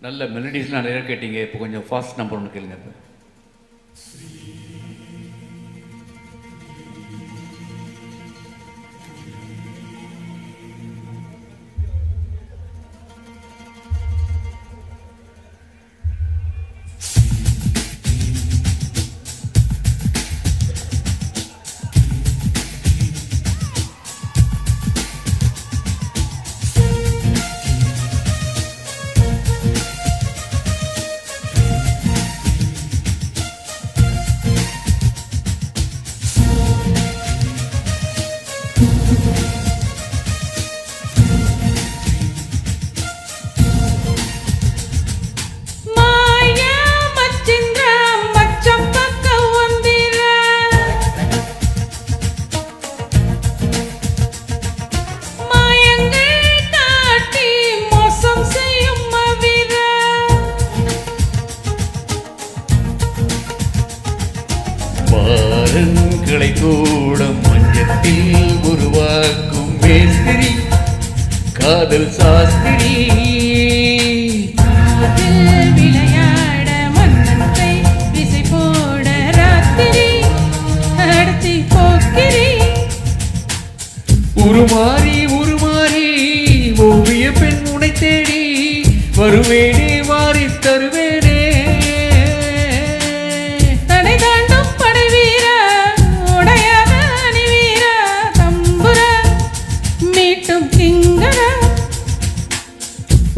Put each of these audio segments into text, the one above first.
நல்ல மெலடிஸ்லாம் நிறைய கேட்டீங்க. இப்போ கொஞ்சம் ஃபாஸ்ட் நம்பர் ஒன்று கேளுங்க. இப்போ பாரங்களை கூட மஞ்சத்தில் உருவாக்கும் மேஸ்திரி காதல் சாஸ்திரி. விளையாட மன்னத்தை விசை போட ராத்திரி அடத்தி போக்கிரி. உருமாறி உருமாறி ஓவிய பெண் உனை தேடி வருவேனே வாரி தருவேனே.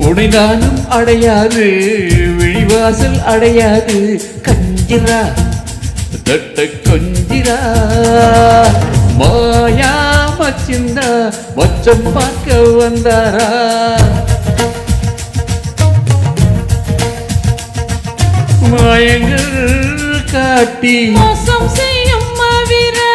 உனைதானும் அடையாது விழிவாசல் அடையாது கஞ்சிரா தட்ட கொஞ்சிரா. மாயா மச்சிந்தா மச்சம் பார்க்க வந்தாரா. மாயங்கள் காட்டி மோசம் செய்யும் மாவீரா.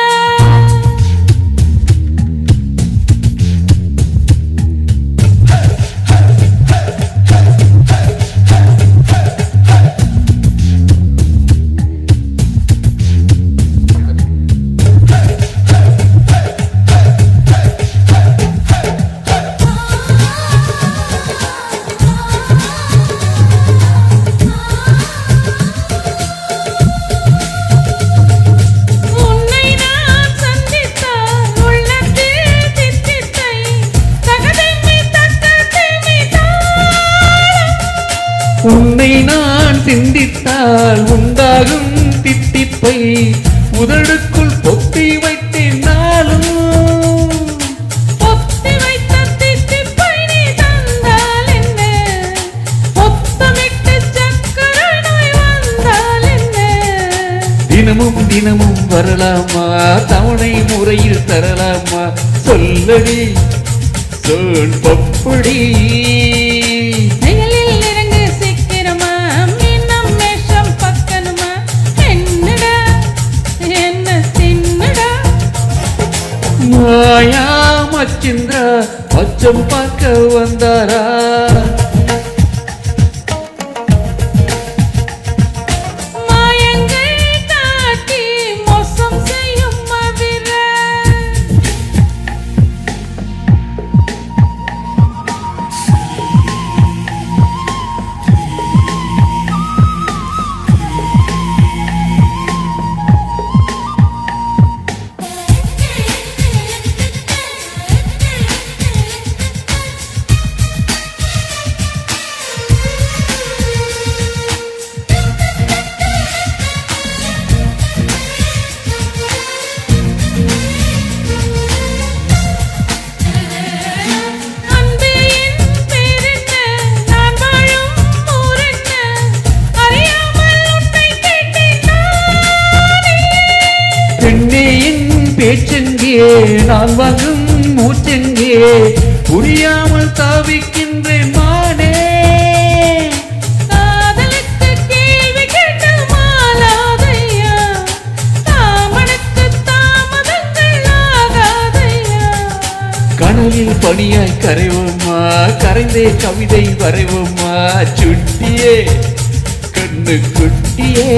உன்னை நான் சிந்தித்தால் உண்டாகும் தித்திப்பை உதடுக்குள் பொத்தி வைத்தேன் நாளும். பொத்தி வைத்த தித்திப்பை நீ தந்தால் என்ன, பொத்தமிட்டு சக்கரை நோய் வந்தால் என்ன. தினமும் தினமும் வரலாமா தவணை முறையில் தரலாமா சொல்லடி சொல் பப்படி. மாயா மச்சிந்திரா மச்சம் பார்க்க வந்தாரா. பேச்செங்கே நான் வாங்கும் மூச்செங்கே புரியாமல் தாவிக்கின்றேன் மானே. காதலுக்கு கேள்வி கேட்டு மாலாதையா, தாமனுக்கு தாமதங்கள் ஆகாதையா. கனவில் பணியாய் கரைவோமா கரைந்தே கவிதை வரைவோமா சுட்டியே கண்ணு குட்டியே.